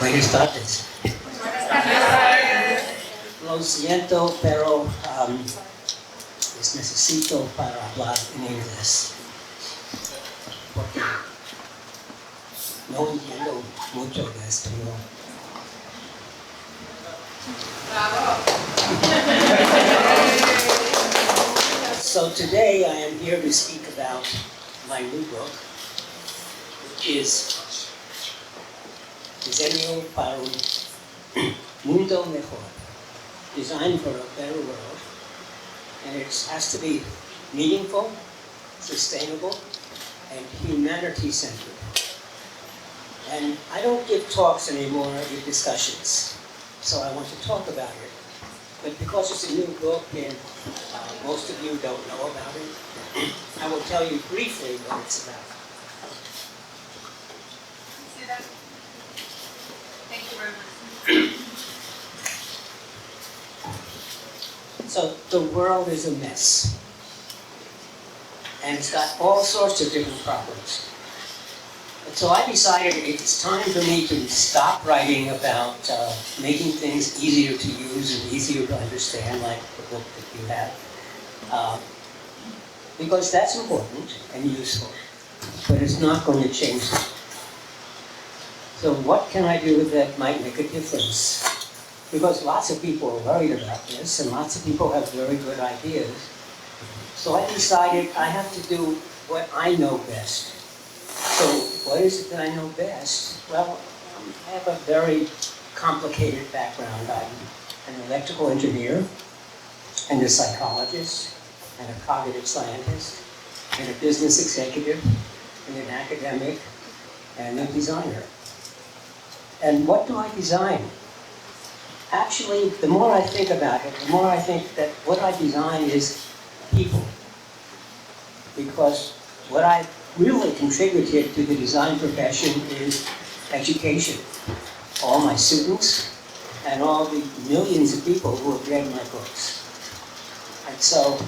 Buenas tardes. Lo siento, pero les necesito para hablar en inglés. Porque no entiendo mucho de español. So today I am here to speak about my new book, which is Diseño para un mundo mejor, designed for a better world, and it has to be meaningful, sustainable, and humanity-centered. And I don't give talks anymore, I give discussions, so I want to talk about it. But because it's a new book and most of you don't know about it, I will tell you briefly what it's about. Thank you very much. So the world is a mess, and it's got all sorts of different problems. And so I decided it's time for me to stop writing about making things easier to use and easier to understand, like the book that you have, because that's important and useful, but it's not going to change it. So what can I do that might make a difference? Because lots of people are worried about this, and lots of people have very good ideas. So I decided I have to do what I know best. So what is it that I know best? Well, I have a very complicated background. I'm an electrical engineer, and a psychologist, and a cognitive scientist, and a business executive, and an academic, and a designer. And what do I design? Actually, the more I think about it, the more I think that what I design is people. Because what I really contributed to the design profession is education. All my students and all the millions of people who have read my books. And so,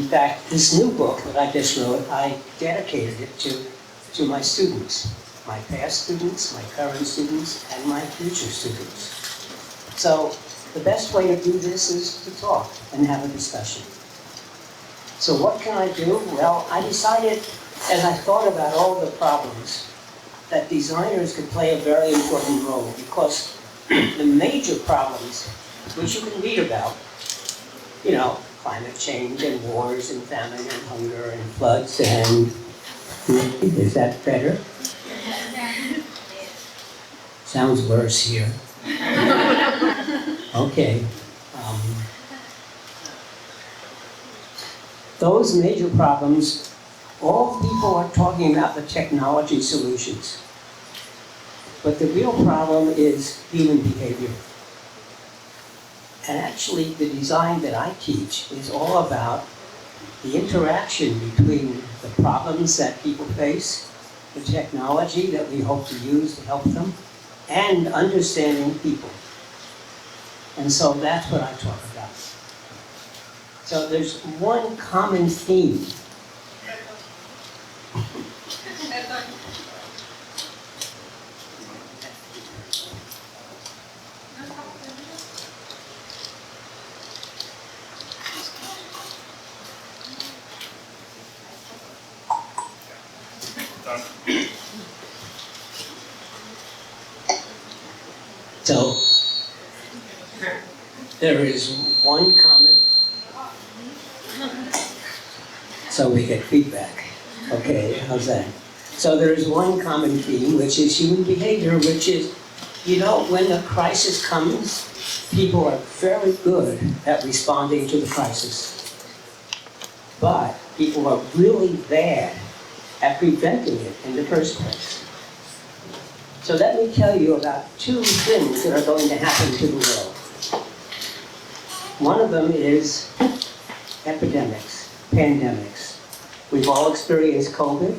in fact, this new book that I just wrote, I dedicated it to my students. My past students, my current students, and my future students. So the best way to do this is to talk and have a discussion. So what can I do? Well, I decided, as I thought about all the problems, that designers could play a very important role, because the major problems, which you can read about, you know, climate change and wars and famine and hunger and floods and, is that better? Sounds worse here. Okay. Those major problems, all people are talking about the technology solutions. But the real problem is human behavior. And actually, the design that I teach is all about the interaction between the problems that people face, the technology that we hope to use to help them, and understanding people. And so that's what I talk about. So there's one common theme. So there is one common, so we get feedback. Okay, how's that? So there is one common theme, which is human behavior, which is, you know, when a crisis comes, people are very good at responding to the crisis. But people are really bad at preventing it in the first place. So let me tell you about two things that are going to happen to the world. One of them is epidemics, pandemics. We've all experienced COVID.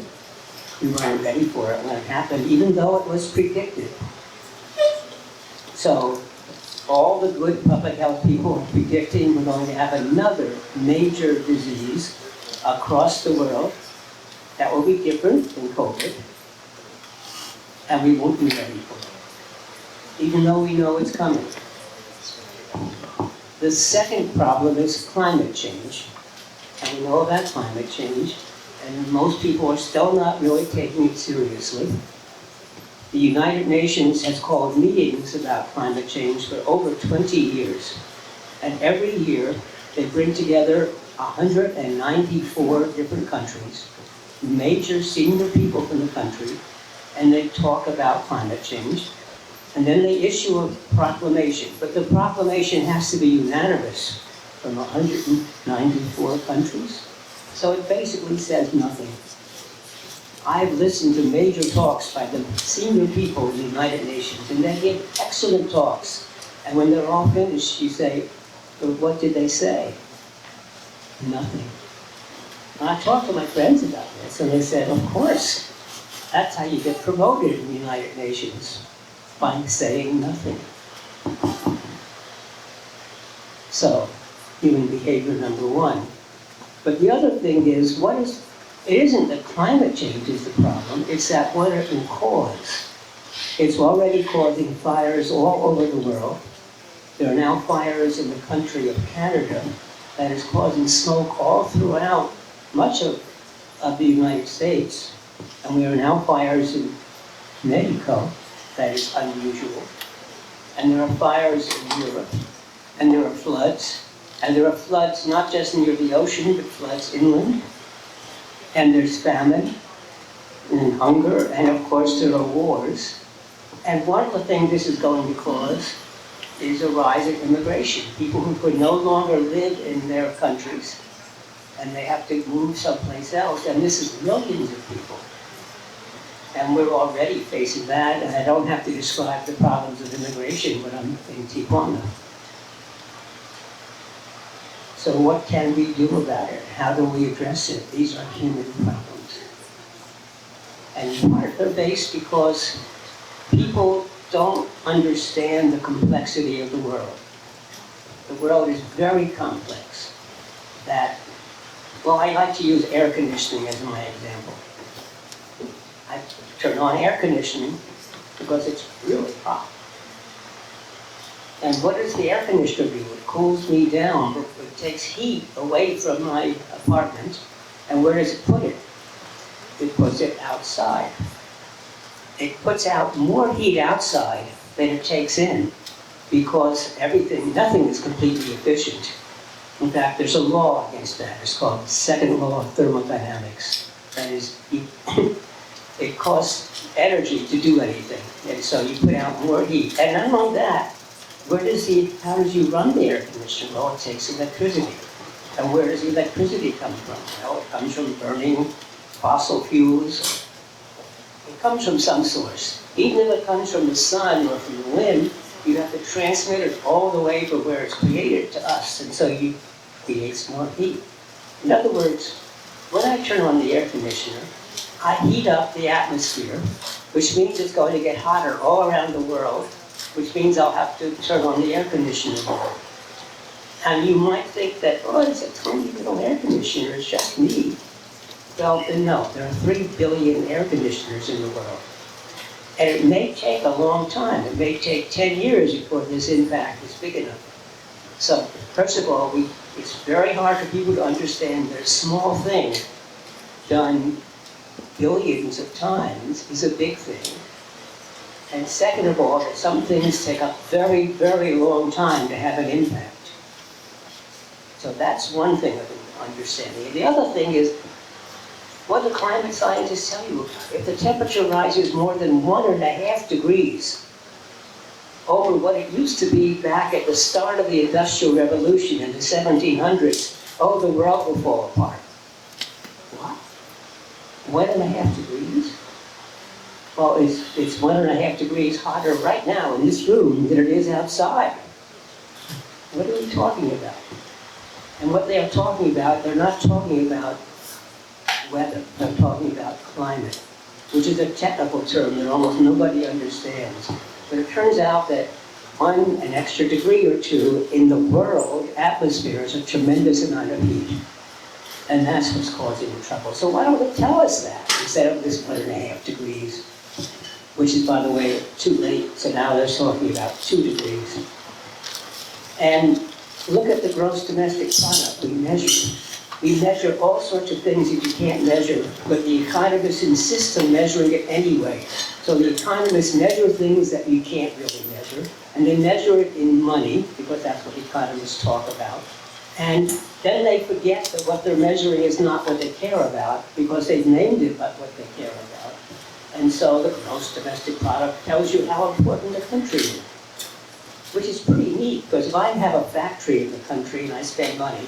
We weren't ready for it when it happened, even though it was predicted. So all the good public health people are predicting we're going to have another major disease across the world that will be different than COVID, and we won't be ready for it. even though we know it's coming. The second problem is climate change. And we know about climate change, and most people are still not really taking it seriously. The United Nations has called meetings about climate change for over 20 years. And every year, they bring together 194 different countries, major senior people from the country, and they talk about climate change. And then they issue a proclamation. But the proclamation has to be unanimous from 194 countries. So it basically says nothing. I've listened to major talks by the senior people in the United Nations, and they give excellent talks. And when they're all finished, you say, "But what did they say?" Nothing. And I talked to my friends about this, and they said, of course, that's how you get promoted in the United Nations, by saying nothing. So, human behavior number one. But the other thing is, it isn't that climate change is the problem, it's that what it can cause. It's already causing fires all over the world. There are now fires in the country of Canada that is causing smoke all throughout much of the United States. And there are now fires in Mexico that is unusual. And there are fires in Europe. And there are floods. And there are floods not just near the ocean, but floods inland. And there's famine and hunger, and of course there are wars. And one of the things this is going to cause is a rise in immigration. People who could no longer live in their countries, and they have to move someplace else, and this is millions of people. And we're already facing that, and I don't have to describe the problems of immigration when I'm in Tijuana. So what can we do about it? How do we address it? These are human problems. And in part they're based because people don't understand the complexity of the world. The world is very complex. I like to use air conditioning as my example. I turn on air conditioning because it's really hot. And what does the air conditioner do? It cools me down, but it takes heat away from my apartment. And where does it put it? It puts it outside. It puts out more heat outside than it takes in, because nothing is completely efficient. In fact, there's a law against that. It's called the second law of thermodynamics. That is, it costs energy to do anything. And so you put out more heat. And not only that, how does you run the air conditioner? Well, it takes electricity. And where does the electricity come from? Well, it comes from burning fossil fuels. It comes from some source. Even if it comes from the sun or from the wind, you have to transmit it all the way from where it's created to us. And so you create more heat. In other words, when I turn on the air conditioner, I heat up the atmosphere, which means it's going to get hotter all around the world, which means I'll have to turn on the air conditioner more. And you might think that, it's a tiny little air conditioner, it's just me. Well, no, there are 3 billion air conditioners in the world. And it may take a long time. It may take 10 years before this impact is big enough. So, first of all, it's very hard for people to understand that a small thing done billions of times is a big thing. And second of all, that some things take a very, very long time to have an impact. So that's one thing of understanding. And the other thing is, what do climate scientists tell you? If the temperature rises more than 1.5 degrees over what it used to be back at the start of the Industrial Revolution in the 1700s, the world will fall apart. What? 1.5 degrees? Well, it's 1.5 degrees hotter right now in this room than it is outside. What are we talking about? And what they are talking about, they're not talking about weather. They're talking about climate, which is a technical term that almost nobody understands. But it turns out that an extra degree or two in the world atmosphere is a tremendous amount of heat. And that's what's causing the trouble. So why don't they tell us that instead of this 1.5 degrees, which is, by the way, too late, so now they're talking about 2 degrees. And look at the gross domestic product we measure. We measure all sorts of things that you can't measure, but the economists insist on measuring it anyway. So the economists measure things that you can't really measure, and they measure it in money, because that's what economists talk about. And then they forget that what they're measuring is not what they care about, because they've named it but what they care about. And so the gross domestic product tells you how important the country is, which is pretty neat, because if I have a factory in the country and I spend money,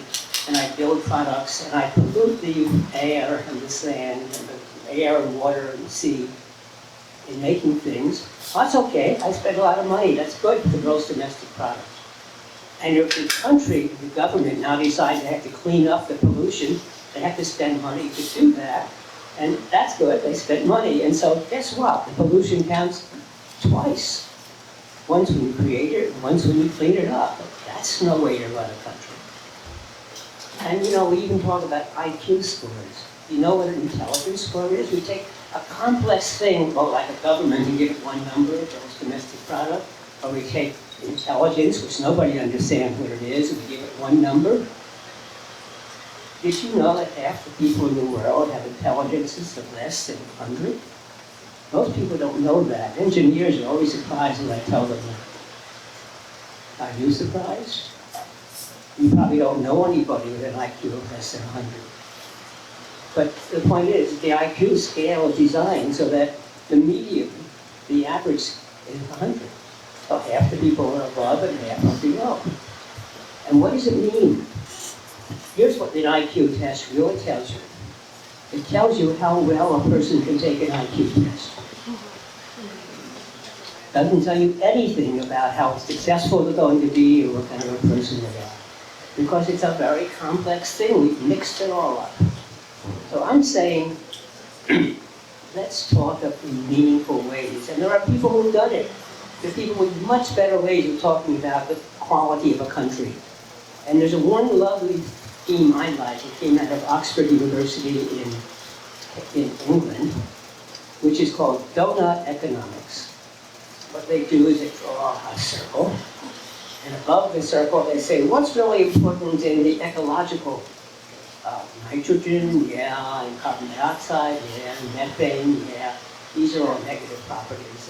and I build products, and I pollute the air and the sand and the air and water and the sea in making things, well, that's okay. I spend a lot of money. That's good for the gross domestic product. And if the country, the government now decides they have to clean up the pollution, they have to spend money to do that. And that's good. They spent money. And so guess what? The pollution counts twice. Once when you create it, and once when you clean it up. That's no way to run a country. And you know, we even talk about IQ scores. You know what an intelligence score is? We take a complex thing, well, like a government, and give it one number, gross domestic product, or we take intelligence, which nobody understands what it is, and we give it one number. Did you know that half the people in the world have intelligences of less than 100? Most people don't know that. Engineers are always surprised when I tell them that. Are you surprised? You probably don't know anybody with an IQ of less than 100. But the point is, the IQ scale is designed so that the median, the average, is 100. So half the people are above and half are below. And what does it mean? Here's what an IQ test really tells you. It tells you how well a person can take an IQ test. It doesn't tell you anything about how successful they're going to be or what kind of a person they are. Because it's a very complex thing. We've mixed it all up. So I'm saying, let's talk in meaningful ways. And there are people who've done it. There are people with much better ways of talking about the quality of a country. And there's one lovely theme I like. It came out of Oxford University in England, which is called donut economics. What they do is they draw a circle. And above the circle, they say, what's really important in the ecological? Nitrogen, yeah, and carbon dioxide, yeah, and methane, yeah. These are all negative properties.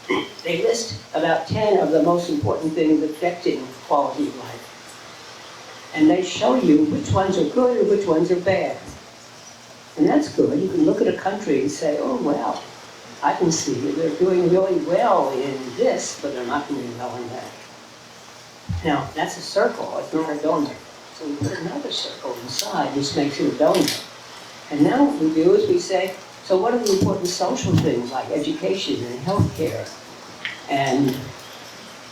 And they list about 10 of the most important things affecting quality of life. And they show you which ones are good and which ones are bad. And that's good. You can look at a country and say, oh, well, I can see they're doing really well in this, but they're not doing well in that. Now, that's a circle, it's not a donut. So we put another circle inside, which makes it a donut. And now what we do is we say, so what are the important social things like education and healthcare and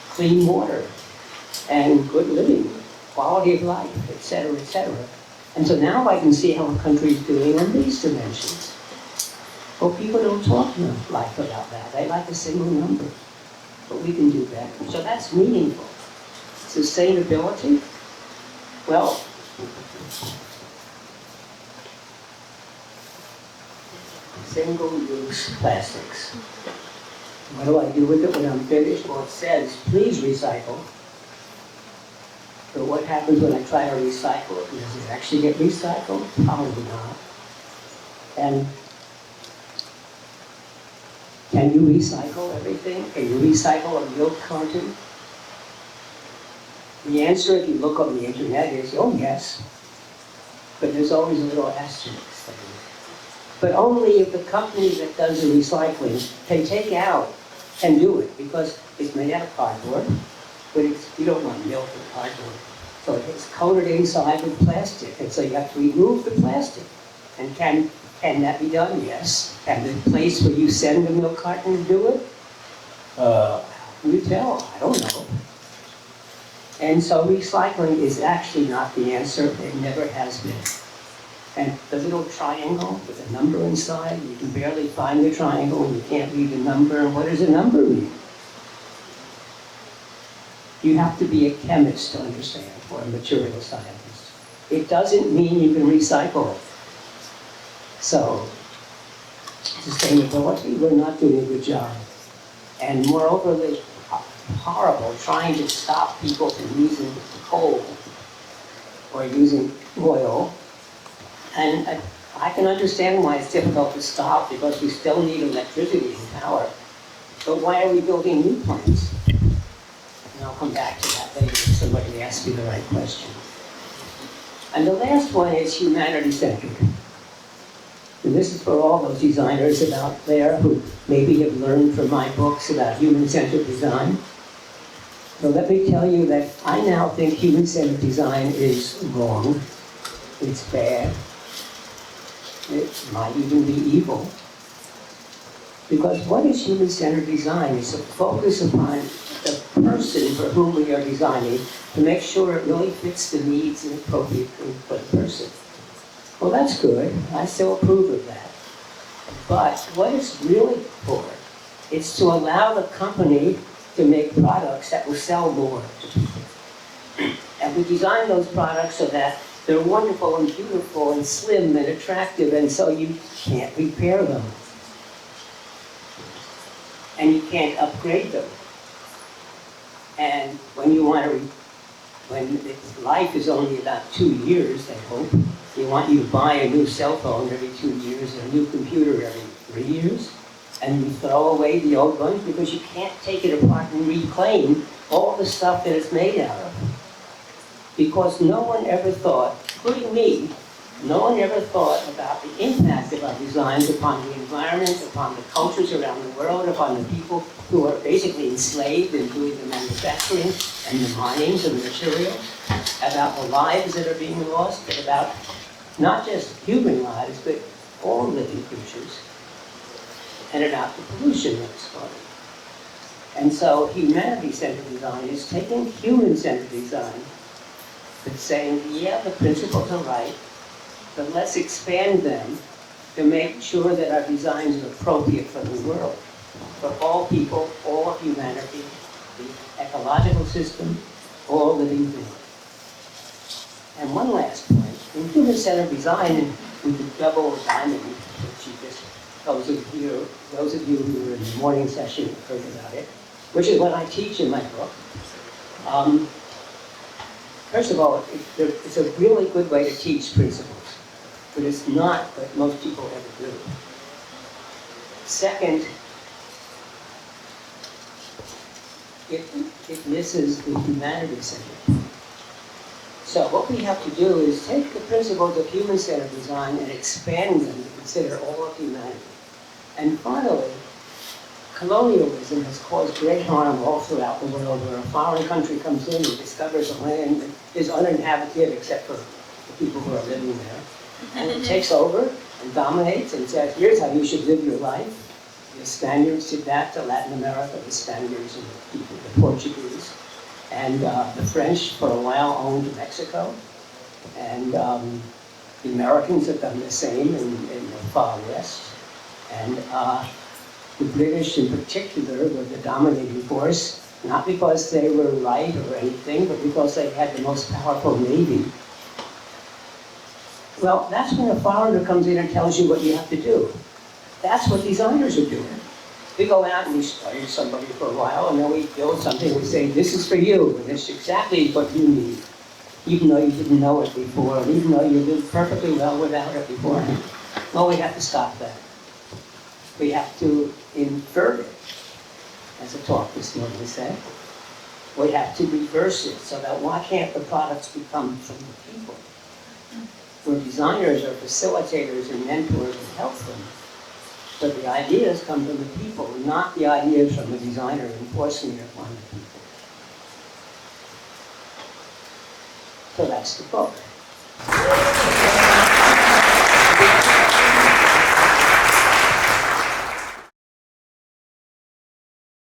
clean water and good living, quality of life, et cetera, et cetera. And so now I can see how a country is doing on these dimensions. Well, people don't talk enough about that. They like a single number. But we can do that. So that's meaningful. Sustainability? Well, single-use plastics. What do I do with it when I'm finished? Well, it says, please recycle. But what happens when I try to recycle it? Does it actually get recycled? Probably not. And can you recycle everything? Can you recycle a milk carton? The answer, if you look on the internet, is, oh yes. But there's always a little asterisk. But only if the company that does the recycling can take out and do it, because it's made out of cardboard, but you don't want milk in cardboard. So it's coated inside with plastic, and so you have to remove the plastic. And can that be done? Yes. Can the place where you send the milk carton do it? How can you tell? I don't know. And so recycling is actually not the answer. It never has been. And the little triangle with a number inside, you can barely find the triangle, and you can't read the number. And what does a number mean? You have to be a chemist to understand, or a material scientist. It doesn't mean you can recycle it. So, sustainability, we're not doing a good job. and moreover, they're horrible trying to stop people from using coal or using oil. And I can understand why it's difficult to stop because we still need electricity and power. But why are we building new plants? And I'll come back to that later if somebody asks me the right question. And the last one is humanity-centric. And this is for all those designers out there who maybe have learned from my books about human-centered design. So let me tell you that I now think human-centered design is wrong. It's bad. It might even be evil. Because what is human-centered design? It's a focus upon the person for whom we are designing to make sure it really fits the needs and appropriately for the person. Well, that's good. I still approve of that. But what it's really for is to allow the company to make products that will sell more to people. And we design those products so that they're wonderful and beautiful and slim and attractive, and so you can't repair them. And you can't upgrade them. And when you want to, when life is only about 2 years, I hope, they want you to buy a new cell phone every 2 years and a new computer every 3 years, and you throw away the old ones because you can't take it apart and reclaim all the stuff that it's made out of. Because no one ever thought, including me, no one ever thought about the impact of our designs upon the environment, upon the cultures around the world, upon the people who are basically enslaved in doing the manufacturing and the mining of the materials, about the lives that are being lost, and about not just human lives, but all living creatures, and about the pollution that's caused. And so humanity-centered design is taking human-centered design, but saying, yeah, the principles are right, but let's expand them to make sure that our designs are appropriate for the world, for all people, all of humanity, the ecological system, all living things. And one last point, in human-centered design, with the double diamond, which you just, those of you who were in the morning session heard about it, which is what I teach in my book. First of all, it's a really good way to teach principles, but it's not what most people ever do. Second, it misses the humanity-centered. So what we have to do is take the principles of human-centered design and expand them to consider all of humanity. And finally, colonialism has caused great harm all throughout the world, where a foreign country comes in and discovers a land that is uninhabited except for the people who are living there. And it takes over and dominates and says, here's how you should live your life. The Spaniards did that to Latin America, the Spaniards and the people, the Portuguese. And the French, for a while, owned Mexico. And the Americans have done the same in the far west. And the British, in particular, were the dominating force, not because they were right or anything, but because they had the most powerful navy. Well, that's when a foreigner comes in and tells you what you have to do. That's what designers are doing. We go out and we study somebody for a while, and then we build something, and we say, this is for you, and it's exactly what you need, even though you didn't know it before, and even though you lived perfectly well without it beforehand. Well, we have to stop that. We have to invert it, as a talk this morning said. We have to reverse it, so that why can't the products become from the people? Where designers are facilitators and mentors and help them. But the ideas come from the people, not the ideas from the designer enforcing it upon the people. So that's the book.